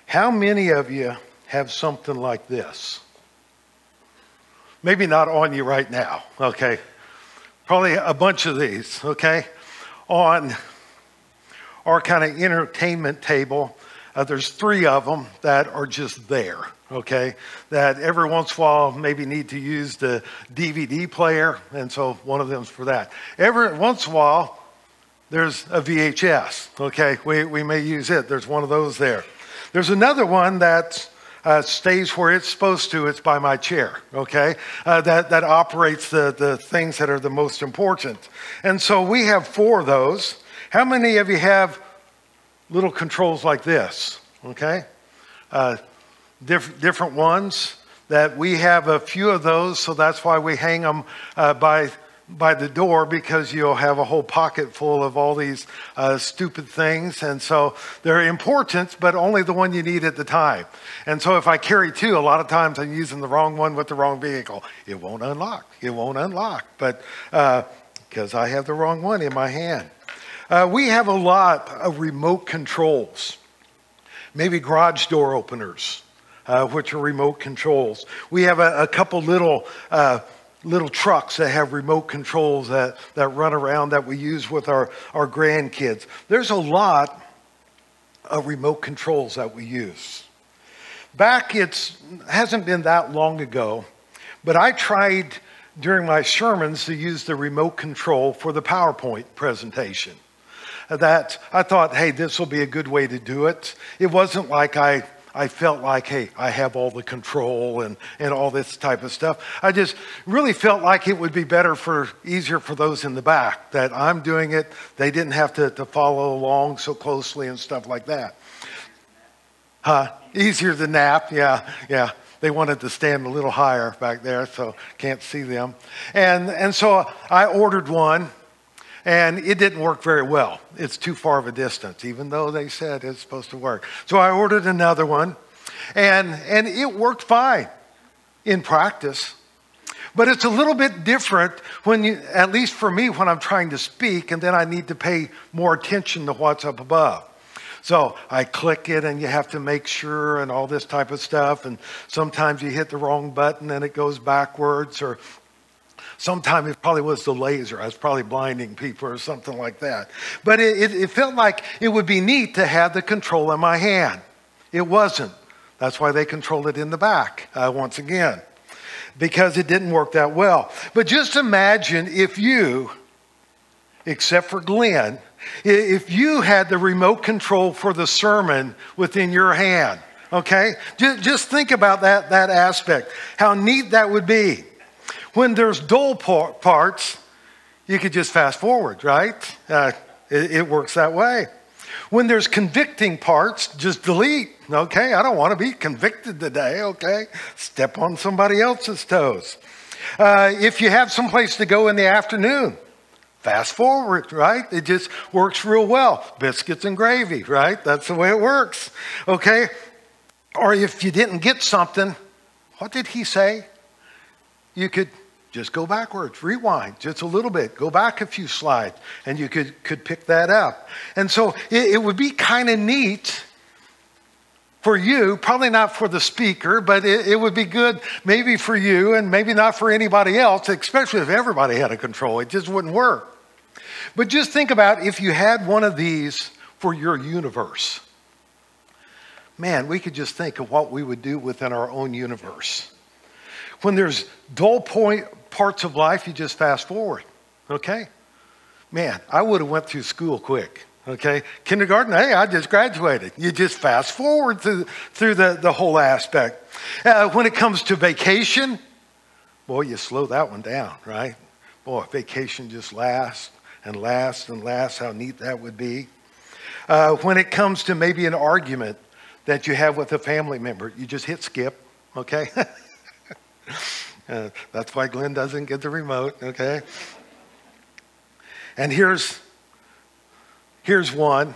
How many of you have something like this? Maybe not on you right now, okay? Probably a bunch of these, okay? On our kind of entertainment table, there's 3 of them that are just there, okay? That every once in a while maybe need to use the DVD player, and so one of them's for that. Every once in a while, there's a VHS, okay? We may use it. There's one of those there. There's another one that stays where it's supposed to. It's by my chair, okay? That operates the things that are the most important. And so we have 4 of those. How many of you have little controls like this, okay? Different ones that we have a few of those, so that's why we hang them by the door, because you'll have a whole pocket full of all these stupid things. And so they're important, but only the one you need at the time. And so if I carry 2, a lot of times I'm using the wrong one with the wrong vehicle. It won't unlock. It won't unlock, but because I have the wrong one in my hand. We have a lot of remote controls. Maybe garage door openers, which are remote controls. We have a couple little trucks that have remote controls that run around that we use with our grandkids. There's a lot of remote controls that we use. Back, it hasn't been that long ago, but I tried during my sermons to use the remote control for the PowerPoint presentation. That I thought, hey, this will be a good way to do it. It wasn't like I felt like, hey, I have all the control and all this type of stuff. I just really felt like it would be easier for those in the back, that I'm doing it. They didn't have to follow along so closely and stuff like that. Easier to nap, yeah. They wanted to stand a little higher back there, so can't see them. And so I ordered one. And it didn't work very well. It's too far of a distance, even though they said it's supposed to work. So I ordered another one, and it worked fine in practice. But it's a little bit different when at least for me, when I'm trying to speak, and then I need to pay more attention to what's up above. So I click it, and you have to make sure, and all this type of stuff. And sometimes you hit the wrong button, and it goes backwards, or sometimes it probably was the laser. I was probably blinding people or something like that. But it felt like it would be neat to have the control in my hand. It wasn't. That's why they controlled it in the back, once again, because it didn't work that well. But just imagine if you, except for Glenn, if you had the remote control for the sermon within your hand, okay? Just think about that aspect, how neat that would be. When there's dull parts, you could just fast forward, right? It works that way. When there's convicting parts, just delete. Okay, I don't want to be convicted today, okay? Step on somebody else's toes. If you have someplace to go in the afternoon, fast forward, right? It just works real well. Biscuits and gravy, right? That's the way it works, okay? Or if you didn't get something, what did he say? You could just go backwards, rewind just a little bit, go back a few slides, and you could pick that up. And so it would be kind of neat for you, probably not for the speaker, but it would be good maybe for you and maybe not for anybody else, especially if everybody had a control. It just wouldn't work. But just think about if you had one of these for your universe. Man, we could just think of what we would do within our own universe. When there's dull parts of life, you just fast forward, okay? Man, I would have went through school quick, okay? Kindergarten, hey, I just graduated. You just fast forward through the whole aspect. When it comes to vacation, boy, you slow that one down, right? Boy, vacation just lasts and lasts and lasts. How neat that would be. When it comes to maybe an argument that you have with a family member, you just hit skip, okay? That's why Glenn doesn't get the remote, okay? And here's one.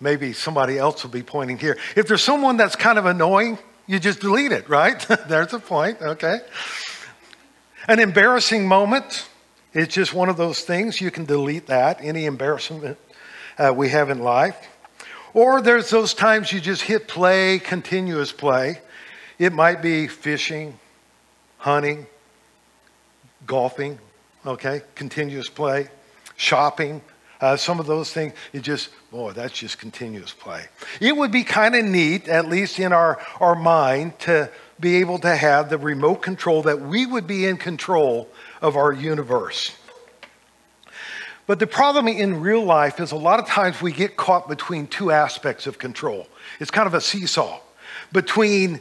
Maybe somebody else will be pointing here. If there's someone that's kind of annoying, you just delete it, right? There's a point, okay? An embarrassing moment, it's just one of those things. You can delete that, any embarrassment we have in life. Or there's those times you just hit play, continuous play. It might be fishing, hunting, golfing, okay, continuous play, shopping. Some of those things, that's just continuous play. It would be kind of neat, at least in our mind, to be able to have the remote control, that we would be in control of our universe. But the problem in real life is a lot of times we get caught between two aspects of control. It's kind of a seesaw between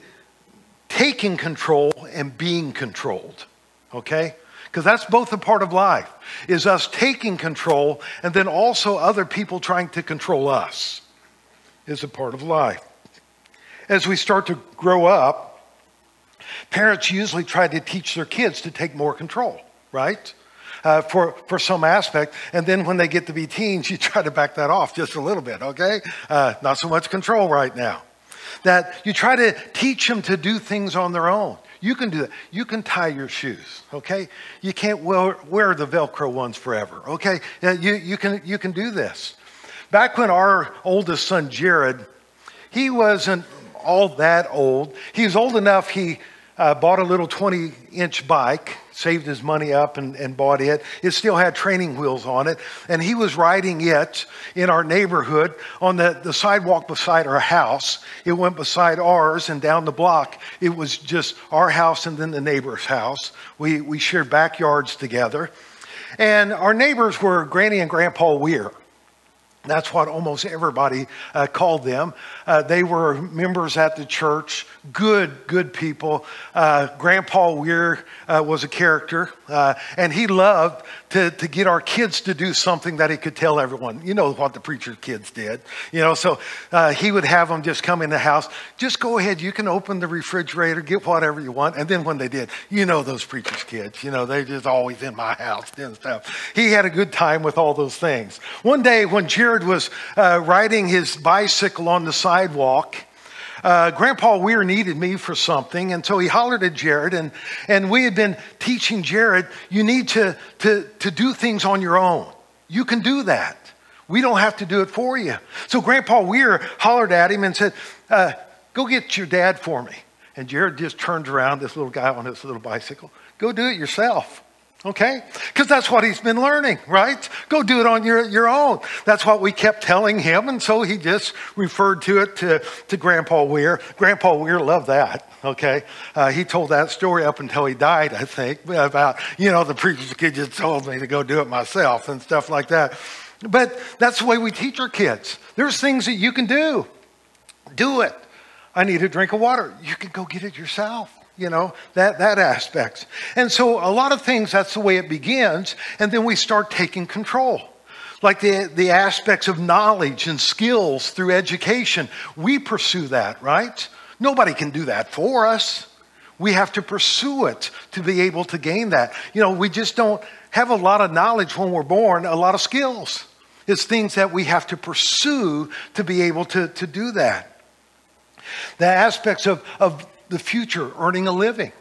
taking control and being controlled, okay? Because that's both a part of life, is us taking control and then also other people trying to control us is a part of life. As we start to grow up, parents usually try to teach their kids to take more control, right? For some aspect. And then when they get to be teens, you try to back that off just a little bit, okay? Not so much control right now. That you try to teach them to do things on their own. You can do that. You can tie your shoes, okay? You can't wear the Velcro ones forever, okay? You can do this. Back when our oldest son, Jared, he wasn't all that old. He was old enough, he bought a little 20-inch bike, saved his money up and bought it. It still had training wheels on it. And he was riding it in our neighborhood on the sidewalk beside our house. It went beside ours, and down the block, it was just our house and then the neighbor's house. We shared backyards together. And our neighbors were Granny and Grandpa Weir. That's what almost everybody called them. They were members at the church, good people. Grandpa Weir was a character, and he loved to get our kids to do something that he could tell everyone. You know what the preacher's kids did. So he would have them just come in the house. Just go ahead, you can open the refrigerator, get whatever you want. And then when they did, those preacher's kids, they're just always in my house doing stuff. He had a good time with all those things. One day when Jared was riding his bicycle on the sidewalk, Grandpa Weir needed me for something, and so he hollered at Jared, and we had been teaching Jared, you need to do things on your own. You can do that. We don't have to do it for you. So Grandpa Weir hollered at him and said, go get your dad for me. And Jared just turned around, this little guy on his little bicycle, go do it yourself. Okay? Because that's what he's been learning, right? Go do it on your own. That's what we kept telling him, and so he just referred to it to Grandpa Weir. Grandpa Weir loved that, okay? He told that story up until he died, I think, about, the preacher's kid just told me to go do it myself and stuff like that. But that's the way we teach our kids. There's things that you can do. Do it. I need a drink of water. You can go get it yourself. That aspect. And so a lot of things, that's the way it begins. And then we start taking control. Like the aspects of knowledge and skills through education. We pursue that, right? Nobody can do that for us. We have to pursue it to be able to gain that. We just don't have a lot of knowledge when we're born, a lot of skills. It's things that we have to pursue to be able to do that. The aspects of the future, earning a living.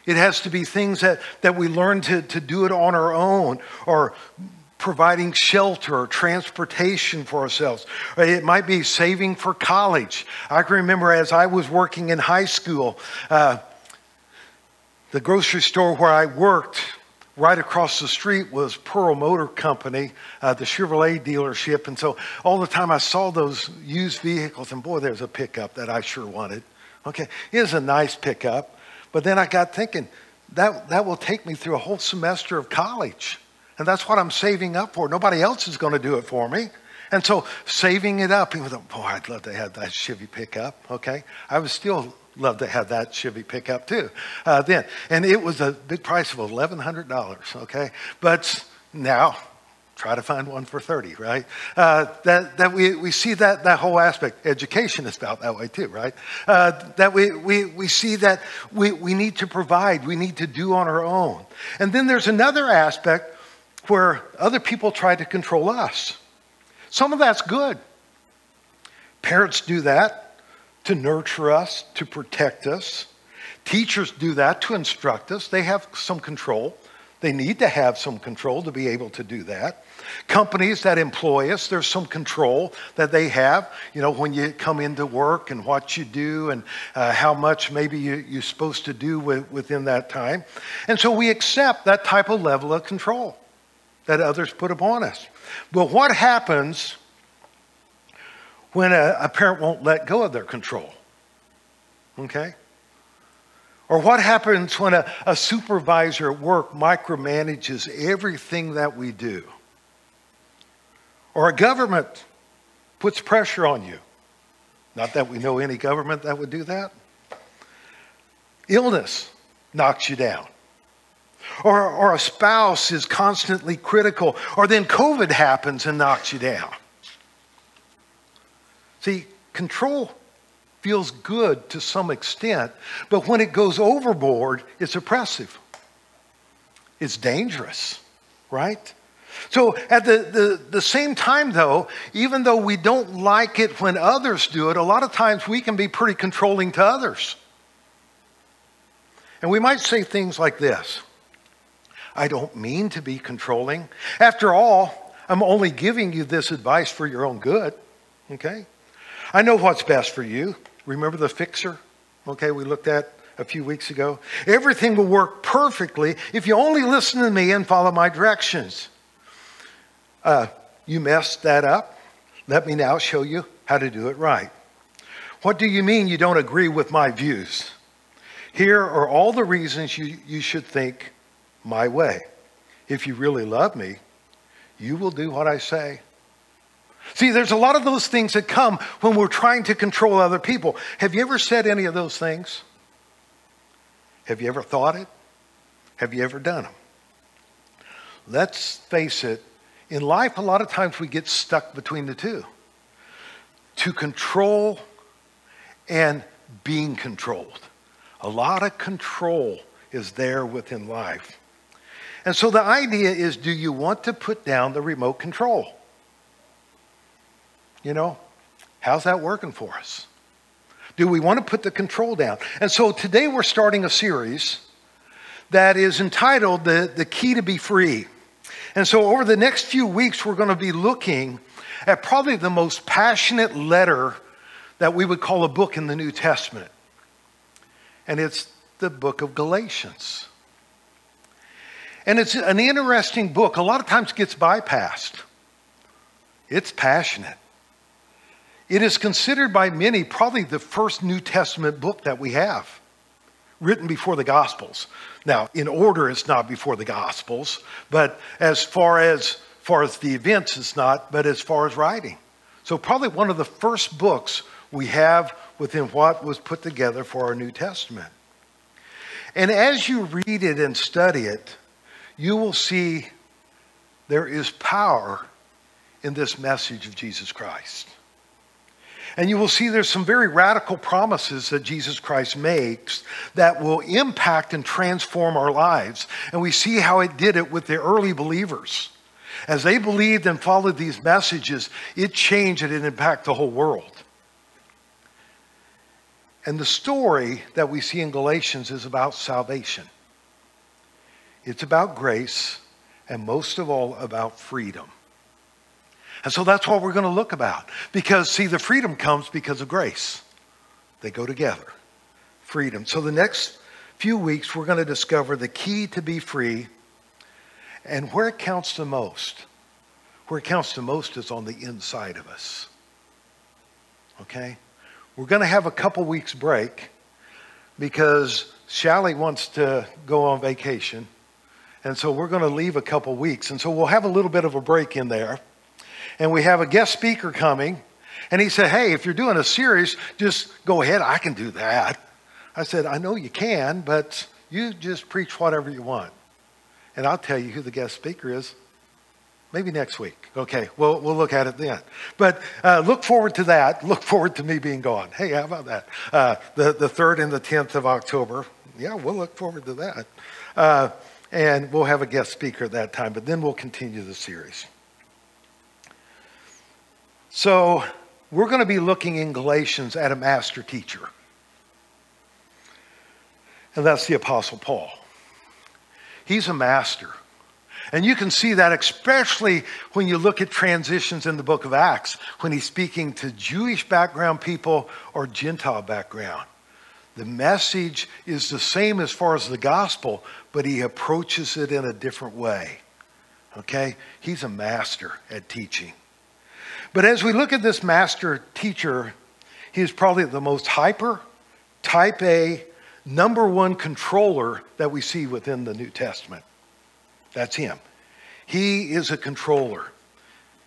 It has to be things that we learn to do it on our own, or providing shelter or transportation for ourselves. It might be saving for college. I can remember as I was working in high school, the grocery store where I worked, right across the street was Pearl Motor Company, the Chevrolet dealership. And so all the time I saw those used vehicles, and boy, there's a pickup that I sure wanted. Okay, it was a nice pickup, but then I got thinking, that will take me through a whole semester of college, and that's what I'm saving up for. Nobody else is going to do it for me, and so saving it up, people thought, boy, I'd love to have that Chevy pickup, okay? I would still love to have that Chevy pickup too, then, and it was a big price of $1,100, okay? But now, try to find one for 30, right? That we see that whole aspect. Education is about that way too, right? That we see that we need to provide, we need to do on our own. And then there's another aspect where other people try to control us. Some of that's good. Parents do that to nurture us, to protect us. Teachers do that to instruct us. They have some control. They need to have some control to be able to do that. Companies that employ us, there's some control that they have, when you come into work and what you do and how much maybe you're supposed to do within that time. And so we accept that type of level of control that others put upon us. But what happens when a parent won't let go of their control? Okay? Or what happens when a supervisor at work micromanages everything that we do? Or a government puts pressure on you. Not that we know any government that would do that. Illness knocks you down. Or a spouse is constantly critical. Or then COVID happens and knocks you down. See, control feels good to some extent, but when it goes overboard, it's oppressive. It's dangerous, right? So at the same time, though, even though we don't like it when others do it, a lot of times we can be pretty controlling to others. And we might say things like this: I don't mean to be controlling. After all, I'm only giving you this advice for your own good, okay? I know what's best for you. Remember the fixer, okay, we looked at a few weeks ago? Everything will work perfectly if you only listen to me and follow my directions. You messed that up. Let me now show you how to do it right. What do you mean you don't agree with my views? Here are all the reasons you should think my way. If you really love me, you will do what I say. See, there's a lot of those things that come when we're trying to control other people. Have you ever said any of those things? Have you ever thought it? Have you ever done them? Let's face it, in life, a lot of times we get stuck between the two. To control and being controlled. A lot of control is there within life. And so the idea is, do you want to put down the remote control? How's that working for us? Do we want to put the control down? And so today we're starting a series that is entitled The Key to Be Free. And so over the next few weeks, we're going to be looking at probably the most passionate letter that we would call a book in the New Testament. And it's the Book of Galatians. And it's an interesting book. A lot of times it gets bypassed. It's passionate. It is considered by many probably the first New Testament book that we have, written before the Gospels. Now, in order, it's not before the Gospels, but as far as the events, it's not, but as far as writing. So probably one of the first books we have within what was put together for our New Testament. And as you read it and study it, you will see there is power in this message of Jesus Christ. And you will see there's some very radical promises that Jesus Christ makes that will impact and transform our lives. And we see how it did it with the early believers. As they believed and followed these messages, it changed and it impacted the whole world. And the story that we see in Galatians is about salvation. It's about grace, and most of all about freedom. And so that's what we're going to look about. Because, see, the freedom comes because of grace. They go together. Freedom. So the next few weeks, we're going to discover the key to be free and where it counts the most. Where it counts the most is on the inside of us. Okay? We're going to have a couple weeks break because Shelly wants to go on vacation. And so we're going to leave a couple weeks. And so we'll have a little bit of a break in there. And we have a guest speaker coming. And he said, hey, if you're doing a series, just go ahead. I can do that. I said, I know you can, but you just preach whatever you want. And I'll tell you who the guest speaker is maybe next week. Okay, we'll look at it then. But look forward to that. Look forward to me being gone. Hey, how about that? The 3rd and the 10th of October. Yeah, we'll look forward to that. And we'll have a guest speaker at that time. But then we'll continue the series. So we're going to be looking in Galatians at a master teacher. And that's the Apostle Paul. He's a master. And you can see that especially when you look at transitions in the book of Acts, when he's speaking to Jewish background people or Gentile background. The message is the same as far as the gospel, but he approaches it in a different way. Okay? He's a master at teaching. But as we look at this master teacher, he is probably the most hyper, type A, number one controller that we see within the New Testament. That's him. He is a controller.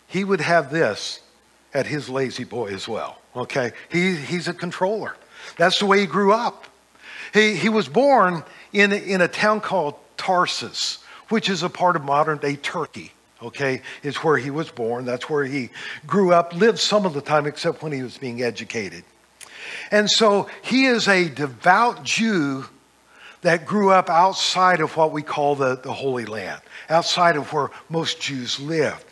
He would have this at his lazy boy as well. Okay? He's a controller. That's the way he grew up. He was born in a town called Tarsus, which is a part of modern day Turkey. Okay? Is where he was born. That's where he grew up, lived some of the time except when he was being educated. And so he is a devout Jew that grew up outside of what we call the Holy Land, outside of where most Jews lived.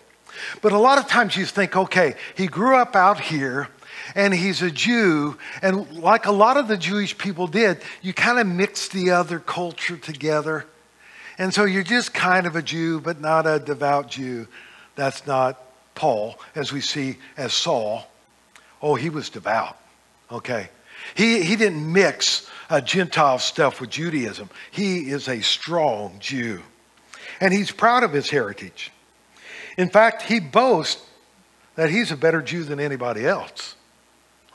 But a lot of times you think, okay, he grew up out here and he's a Jew, and like a lot of the Jewish people did, you kind of mix the other culture together. And so you're just kind of a Jew, but not a devout Jew. That's not Paul, as we see as Saul. Oh, he was devout. Okay. He didn't mix Gentile stuff with Judaism. He is a strong Jew. And he's proud of his heritage. In fact, he boasts that he's a better Jew than anybody else.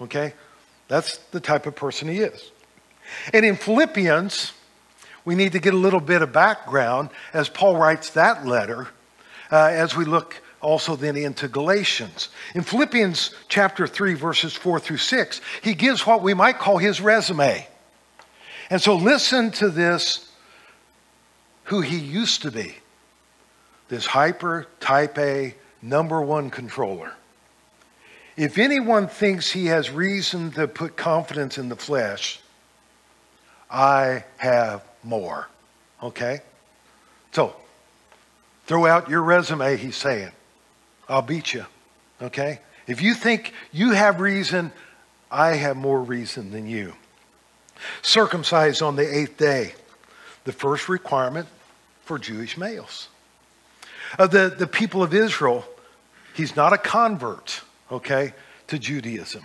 Okay? That's the type of person he is. And in Philippians, we need to get a little bit of background as Paul writes that letter as we look also then into Galatians. In Philippians chapter 3, verses 4 through 6, he gives what we might call his resume. And so listen to this, who he used to be. This hyper, type A, number one controller. If anyone thinks he has reason to put confidence in the flesh, I have more. Okay? So, throw out your resume, he's saying. I'll beat you. Okay? If you think you have reason, I have more reason than you. Circumcised on the 8th day, the first requirement for Jewish males. Of the people of Israel, he's not a convert, okay, to Judaism.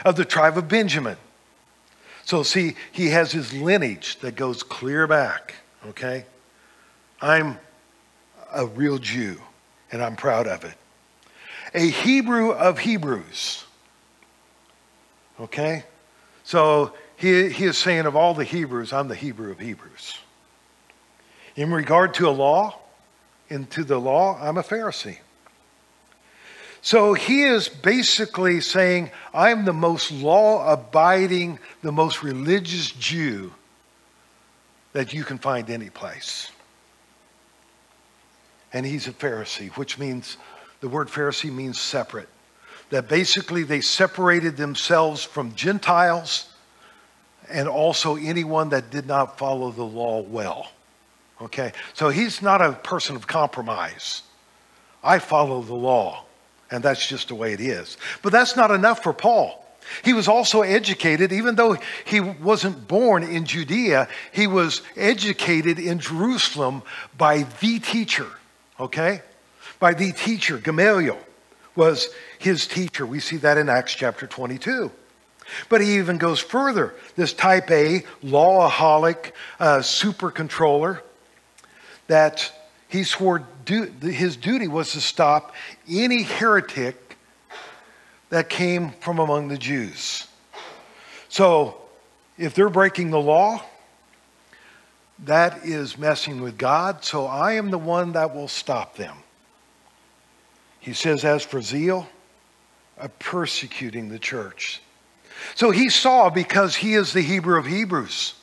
Of the tribe of Benjamin. So see, he has his lineage that goes clear back, okay? I'm a real Jew, and I'm proud of it. A Hebrew of Hebrews, okay? So he is saying of all the Hebrews, I'm the Hebrew of Hebrews. In regard to a law, into the law, I'm a Pharisee. So he is basically saying, I'm the most law-abiding, the most religious Jew that you can find any place. And he's a Pharisee, which means, the word Pharisee means separate. That basically they separated themselves from Gentiles and also anyone that did not follow the law well. Okay, so he's not a person of compromise. I follow the law, and that's just the way it is. But that's not enough for Paul. He was also educated, even though he wasn't born in Judea, he was educated in Jerusalem by the teacher, okay? By the teacher. Gamaliel was his teacher. We see that in Acts chapter 22. But he even goes further. This type A, lawaholic, super controller, that he swore his duty was to stop any heretic that came from among the Jews. So if they're breaking the law, that is messing with God. So I am the one that will stop them. He says, as for zeal, persecuting the church. So he saw, because he is the Hebrew of Hebrews,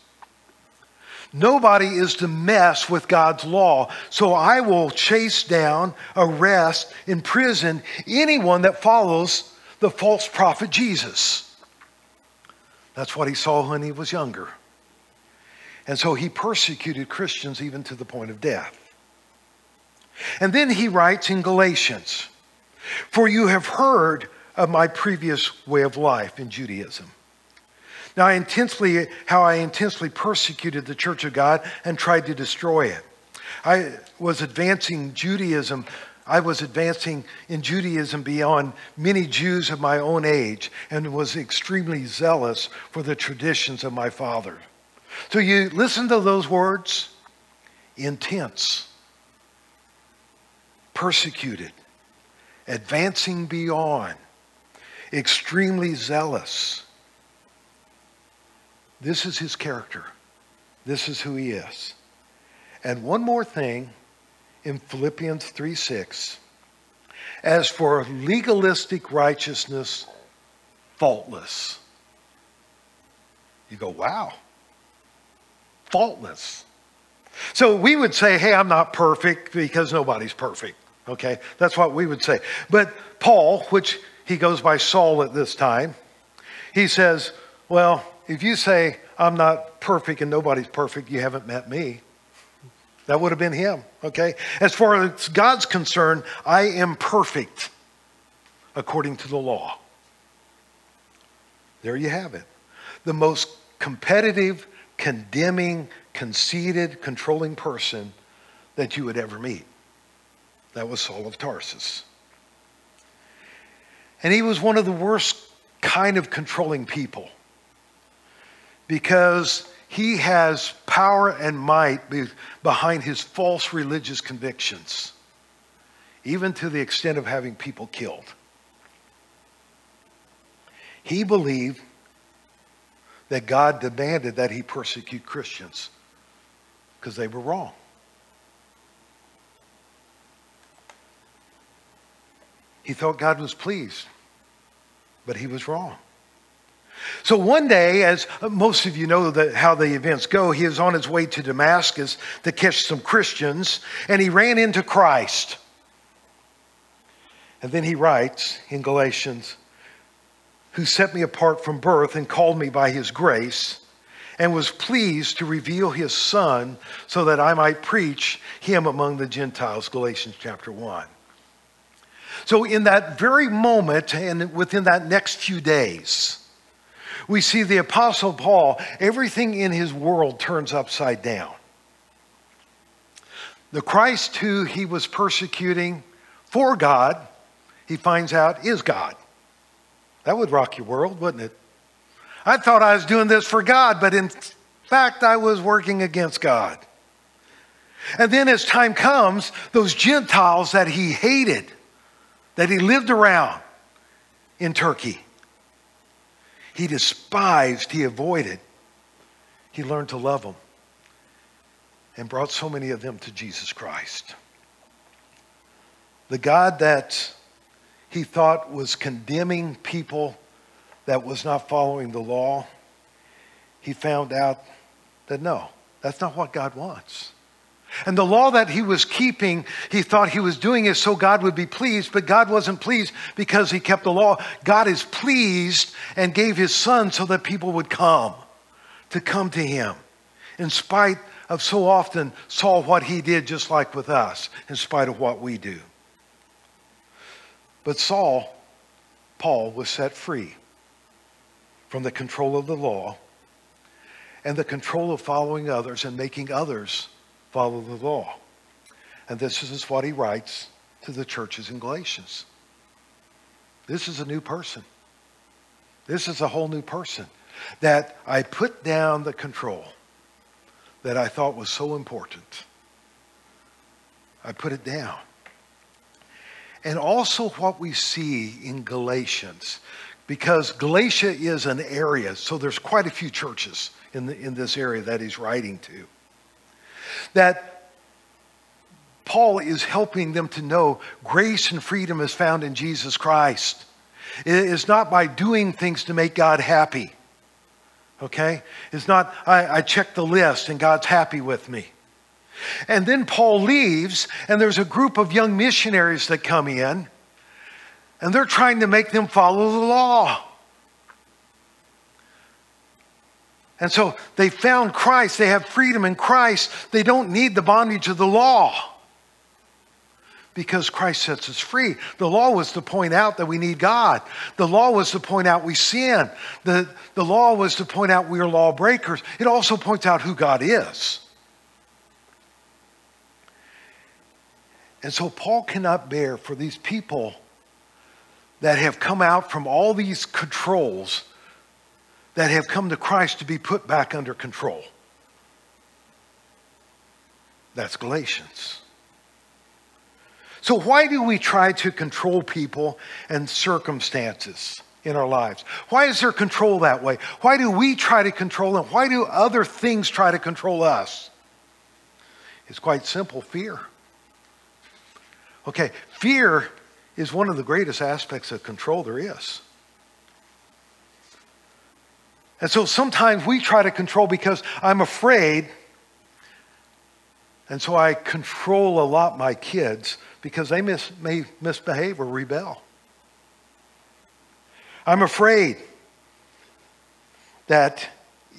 nobody is to mess with God's law. So I will chase down, arrest, imprison anyone that follows the false prophet Jesus. That's what he saw when he was younger. And so he persecuted Christians even to the point of death. And then he writes in Galatians, for you have heard of my previous way of life in Judaism. Now, how I intensely persecuted the church of God and tried to destroy it. I was advancing in Judaism beyond many Jews of my own age and was extremely zealous for the traditions of my father. So you listen to those words: intense, persecuted, advancing beyond, extremely zealous. This is his character. This is who he is. And one more thing in Philippians 3:6. As for legalistic righteousness, faultless. You go, wow. Faultless. So we would say, hey, I'm not perfect, because nobody's perfect. Okay? That's what we would say. But Paul, which he goes by Saul at this time, he says, well, if you say I'm not perfect and nobody's perfect, you haven't met me. That would have been him, okay? As far as God's concerned, I am perfect according to the law. There you have it. The most competitive, condemning, conceited, controlling person that you would ever meet. That was Saul of Tarsus. And he was one of the worst kind of controlling people, because he has power and might behind his false religious convictions, even to the extent of having people killed. He believed that God demanded that he persecute Christians because they were wrong. He thought God was pleased, but he was wrong. So one day, as most of you know how the events go, he is on his way to Damascus to catch some Christians, and he ran into Christ. And then he writes in Galatians, who set me apart from birth and called me by his grace, and was pleased to reveal his Son so that I might preach him among the Gentiles, Galatians Chapter 1. So in that very moment, and within that next few days, we see the Apostle Paul, everything in his world turns upside down. The Christ who he was persecuting for God, he finds out is God. That would rock your world, wouldn't it? I thought I was doing this for God, but in fact, I was working against God. And then as time comes, those Gentiles that he hated, that he lived around in Turkey, he despised, he avoided. He learned to love them and brought so many of them to Jesus Christ. The God that he thought was condemning people that was not following the law, he found out that no, that's not what God wants. And the law that he was keeping, he thought he was doing it so God would be pleased, but God wasn't pleased because he kept the law. God is pleased and gave his Son so that people would come to him. In spite of so often saw what he did, just like with us, in spite of what we do. But Paul was set free from the control of the law and the control of following others and making others follow the law. And this is what he writes to the churches in Galatians. This is a new person. This is a whole new person. That I put down the control that I thought was so important. I put it down. And also what we see in Galatians, because Galatia is an area, so there's quite a few churches in this area that he's writing to, that Paul is helping them to know grace and freedom is found in Jesus Christ. It is not by doing things to make God happy. Okay? It's not, I check the list and God's happy with me. And then Paul leaves, and there's a group of young missionaries that come in, and they're trying to make them follow the law. And so they found Christ. They have freedom in Christ. They don't need the bondage of the law. because Christ sets us free. The law was to point out that we need God. The law was to point out we sin. The law was to point out we are lawbreakers. It also points out who God is. And so Paul cannot bear for these people that have come out from all these controls, that have come to Christ to be put back under control. That's Galatians. So why do we try to control people and circumstances in our lives? Why is there control that way? Why do we try to control them? Why do other things try to control us? It's quite simple, fear. Okay, fear is one of the greatest aspects of control there is. And so sometimes we try to control because I'm afraid, and so I control a lot my kids because they may misbehave or rebel. I'm afraid that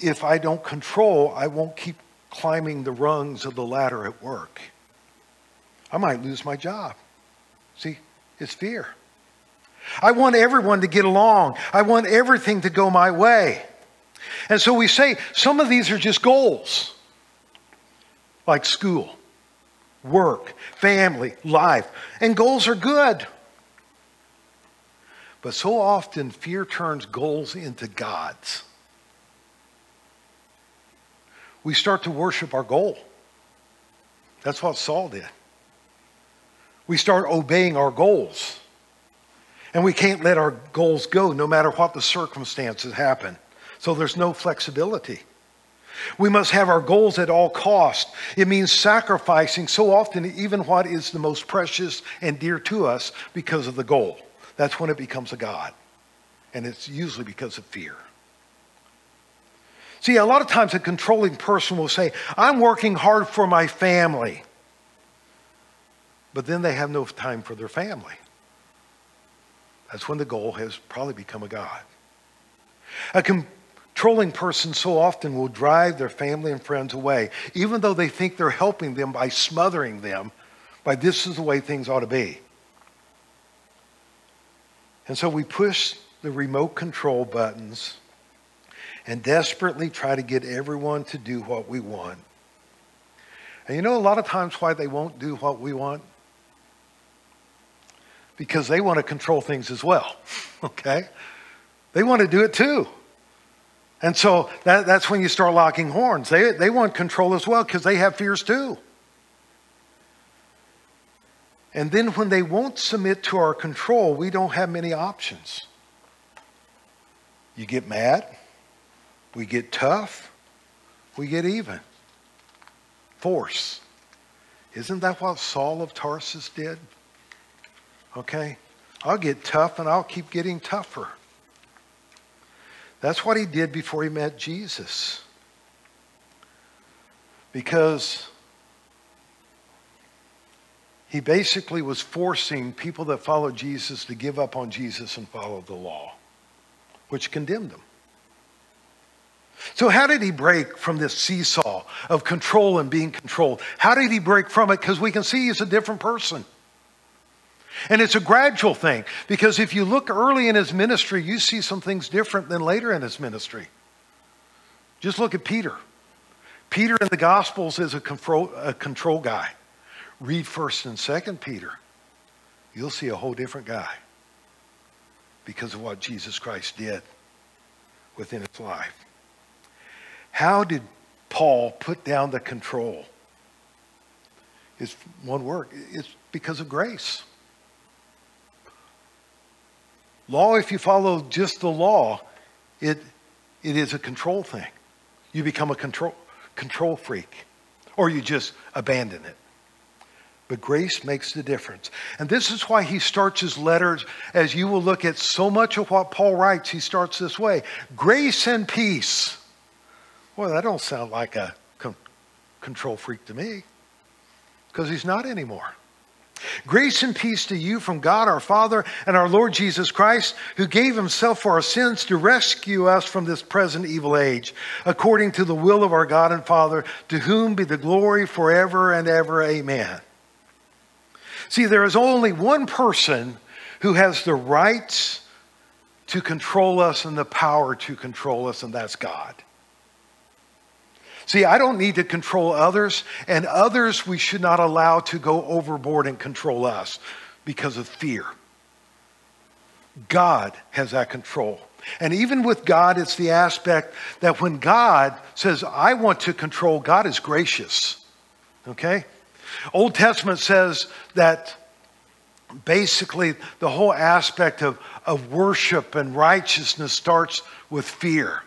if I don't control, I won't keep climbing the rungs of the ladder at work. I might lose my job. See, it's fear. I want everyone to get along. I want everything to go my way. And so we say some of these are just goals, like school, work, family, life. And goals are good. But so often fear turns goals into gods. We start to worship our goal. That's what Saul did. We start obeying our goals. And we can't let our goals go no matter what the circumstances happen. So there's no flexibility. We must have our goals at all costs. It means sacrificing so often even what is the most precious and dear to us because of the goal. That's when it becomes a god. And it's usually because of fear. See, a lot of times a controlling person will say, I'm working hard for my family. But then they have no time for their family. That's when the goal has probably become a god. A controlling person so often will drive their family and friends away, even though they think they're helping them by smothering them, by this is the way things ought to be. And so we push the remote control buttons and desperately try to get everyone to do what we want. And you know a lot of times why they won't do what we want? Because they want to control things as well, okay? They want to do it too. And so that's when you start locking horns. They want control as well because they have fears too. And then when they won't submit to our control, we don't have many options. You get mad, we get tough, we get even. Force. Isn't that what Saul of Tarsus did? Okay, I'll get tough and I'll keep getting tougher. That's what he did before he met Jesus. Because he basically was forcing people that followed Jesus to give up on Jesus and follow the law, which condemned them. So how did he break from this seesaw of control and being controlled? How did he break from it? Because we can see he's a different person. And it's a gradual thing, because if you look early in his ministry, you see some things different than later in his ministry. Just look at Peter. Peter in the Gospels is a control guy. Read 1st and 2nd Peter. You'll see a whole different guy because of what Jesus Christ did within his life. How did Paul put down the control? It's one word. It's because of grace. Law, if you follow just the law, it is a control thing. You become a control freak, or you just abandon it. But grace makes the difference. And this is why he starts his letters, as you will look at so much of what Paul writes, he starts this way. Grace and peace. Well, that don't sound like a control freak to me, because he's not anymore. Grace and peace to you from God our Father and our Lord Jesus Christ, who gave himself for our sins to rescue us from this present evil age, according to the will of our God and Father, to whom be the glory forever and ever. Amen. See, there is only one person who has the rights to control us and the power to control us, and that's God. See, I don't need to control others, and others we should not allow to go overboard and control us because of fear. God has that control. And even with God, it's the aspect that when God says, I want to control, God is gracious. Okay? Old Testament says that basically the whole aspect of worship and righteousness starts with fear.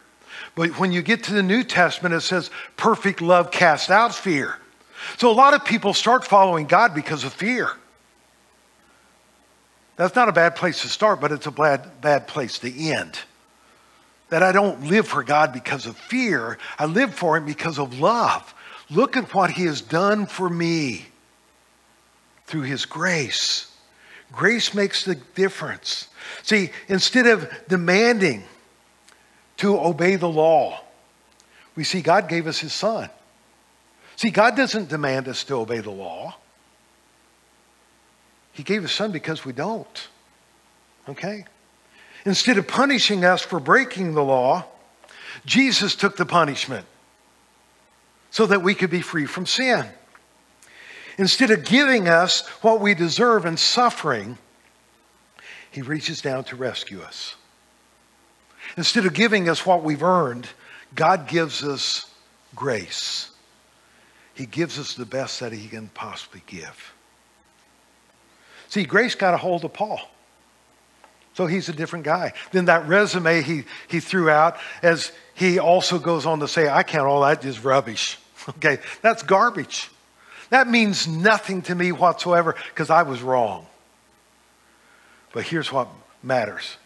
But when you get to the New Testament, it says perfect love casts out fear. So a lot of people start following God because of fear. That's not a bad place to start, but it's a bad place to end. That I don't live for God because of fear. I live for him because of love. Look at what he has done for me through his grace. Grace makes the difference. See, instead of demanding to obey the law, we see God gave us his son. See, God doesn't demand us to obey the law. He gave his son because we don't. Okay? Instead of punishing us for breaking the law, Jesus took the punishment so that we could be free from sin. Instead of giving us what we deserve and suffering, he reaches down to rescue us. Instead of giving us what we've earned, God gives us grace. He gives us the best that he can possibly give. See, grace got a hold of Paul. So he's a different guy. Then that resume he threw out, as he also goes on to say, I count all that just rubbish. Okay, that's garbage. That means nothing to me whatsoever because I was wrong. But here's what matters.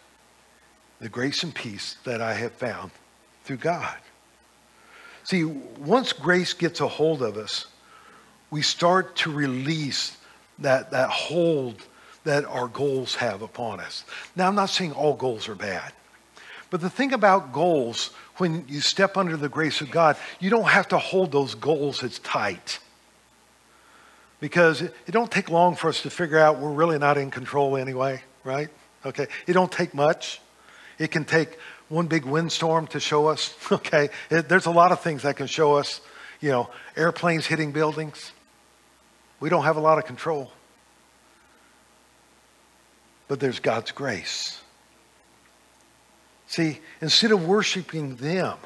The grace and peace that I have found through God. See, once grace gets a hold of us, we start to release that hold that our goals have upon us. Now, I'm not saying all goals are bad. But the thing about goals, when you step under the grace of God, you don't have to hold those goals as tight. Because it don't take long for us to figure out we're really not in control anyway, right? Okay, it don't take much. It can take one big windstorm to show us, okay? There's a lot of things that can show us, airplanes hitting buildings. We don't have a lot of control. But there's God's grace. See, instead of worshiping them,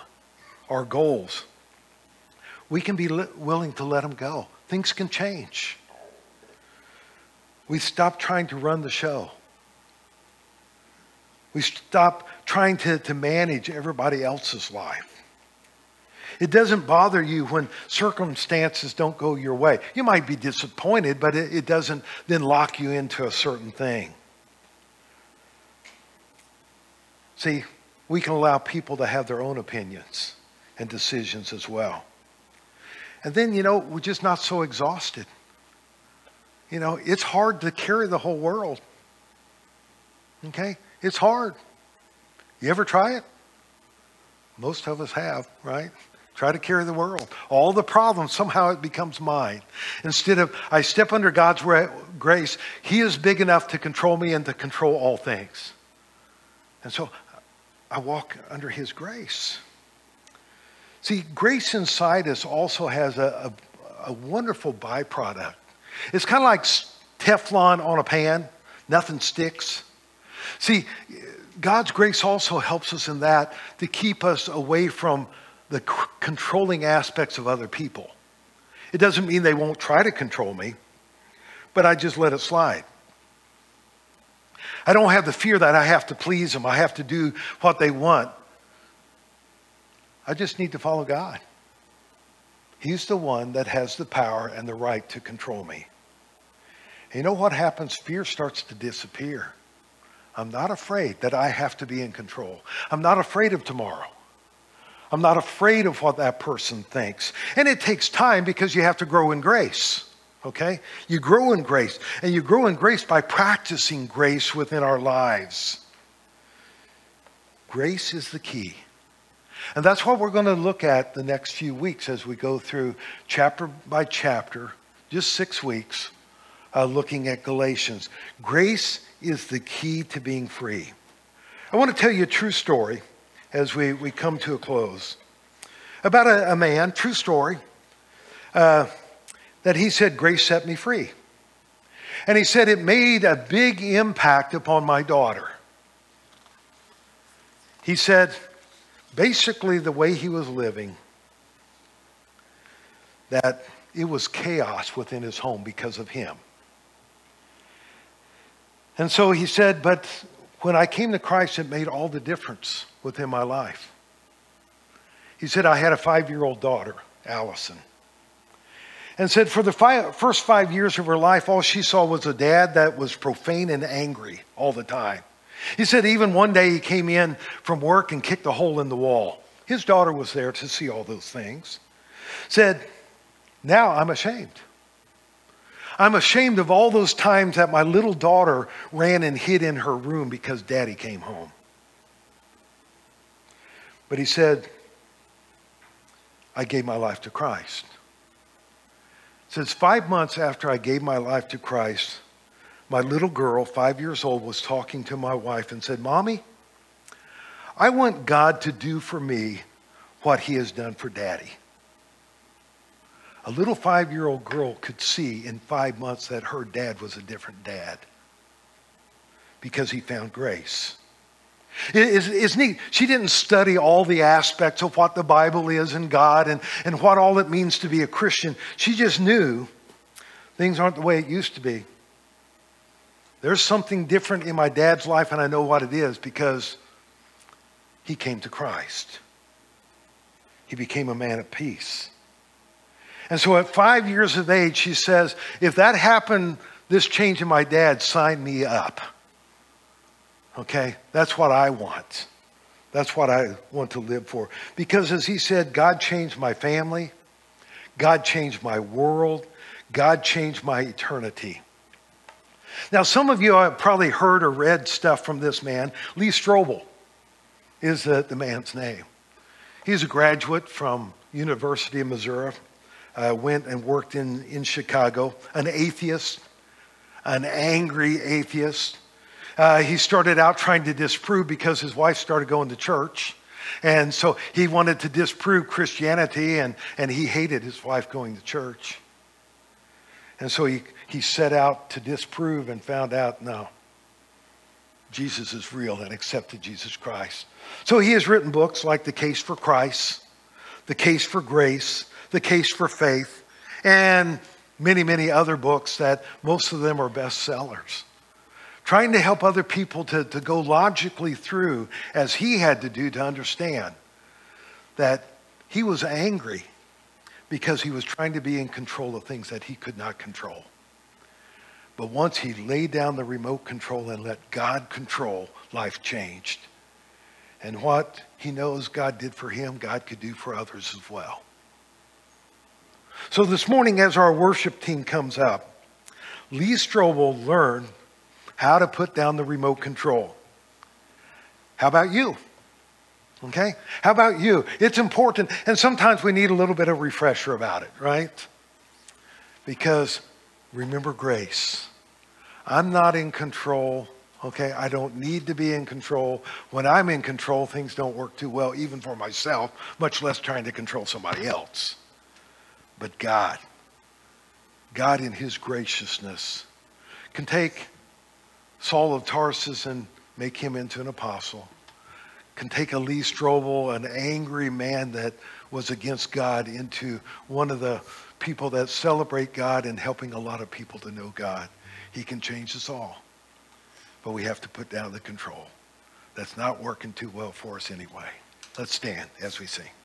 our goals, we can be willing to let them go. Things can change. We stop trying to run the show. We stop trying to manage everybody else's life. It doesn't bother you when circumstances don't go your way. You might be disappointed, but it doesn't then lock you into a certain thing. See, we can allow people to have their own opinions and decisions as well. And then, we're just not so exhausted. It's hard to carry the whole world. Okay? It's hard. You ever try it? Most of us have, right? Try to carry the world. All the problems, somehow it becomes mine. Instead of, I step under God's grace, he is big enough to control me and to control all things. And so I walk under his grace. See, grace inside us also has a wonderful byproduct. It's kind of like Teflon on a pan. Nothing sticks. See, God's grace also helps us in that to keep us away from the controlling aspects of other people. It doesn't mean they won't try to control me, but I just let it slide. I don't have the fear that I have to please them. I have to do what they want. I just need to follow God. He's the one that has the power and the right to control me. And you know what happens? Fear starts to disappear. I'm not afraid that I have to be in control. I'm not afraid of tomorrow. I'm not afraid of what that person thinks. And it takes time because you have to grow in grace. Okay? You grow in grace. And you grow in grace by practicing grace within our lives. Grace is the key. And that's what we're going to look at the next few weeks as we go through chapter by chapter, just 6 weeks, looking at Galatians. Grace is the key to being free. I want to tell you a true story as we come to a close about a man, true story, that he said, grace set me free. And he said it made a big impact upon my daughter. He said, basically the way he was living, that it was chaos within his home because of him. And so he said, but when I came to Christ, it made all the difference within my life. He said, I had a 5-year-old daughter, Allison. And said for the first 5 years of her life, all she saw was a dad that was profane and angry all the time. He said even one day he came in from work and kicked a hole in the wall. His daughter was there to see all those things. Said, now I'm ashamed. I'm ashamed of all those times that my little daughter ran and hid in her room because daddy came home. But he said, I gave my life to Christ. Since 5 months after I gave my life to Christ, my little girl, 5 years old, was talking to my wife and said, Mommy, I want God to do for me what he has done for daddy. A little 5-year-old girl could see in 5 months that her dad was a different dad because he found grace. It's neat. She didn't study all the aspects of what the Bible is and God and what all it means to be a Christian. She just knew things aren't the way it used to be. There's something different in my dad's life, and I know what it is because he came to Christ. He became a man of peace. And so at 5 years of age, she says, if that happened, this change in my dad, sign me up. Okay, that's what I want. That's what I want to live for. Because as he said, God changed my family. God changed my world. God changed my eternity. Now, some of you have probably heard or read stuff from this man. Lee Strobel is the man's name. He's a graduate from University of Missouri. Went and worked in Chicago. An atheist, an angry atheist. He started out trying to disprove because his wife started going to church. And so he wanted to disprove Christianity, and he hated his wife going to church. And so he set out to disprove and found out, no, Jesus is real, and accepted Jesus Christ. So he has written books like The Case for Christ, The Case for Grace, The Case for Faith, and many, many other books that most of them are bestsellers. Trying to help other people to go logically through, as he had to do, to understand that he was angry because he was trying to be in control of things that he could not control. But once he laid down the remote control and let God control, life changed. And what he knows God did for him, God could do for others as well. So this morning, as our worship team comes up, Lee Strobel learned how to put down the remote control. How about you? Okay? How about you? It's important, and sometimes we need a little bit of refresher about it, right? Because remember grace. I'm not in control, okay? I don't need to be in control. When I'm in control, things don't work too well, even for myself, much less trying to control somebody else. But God in his graciousness can take Saul of Tarsus and make him into an apostle. Can take a Lee Strobel, an angry man that was against God, into one of the people that celebrate God and helping a lot of people to know God. He can change us all. But we have to put down the control. That's not working too well for us anyway. Let's stand as we sing.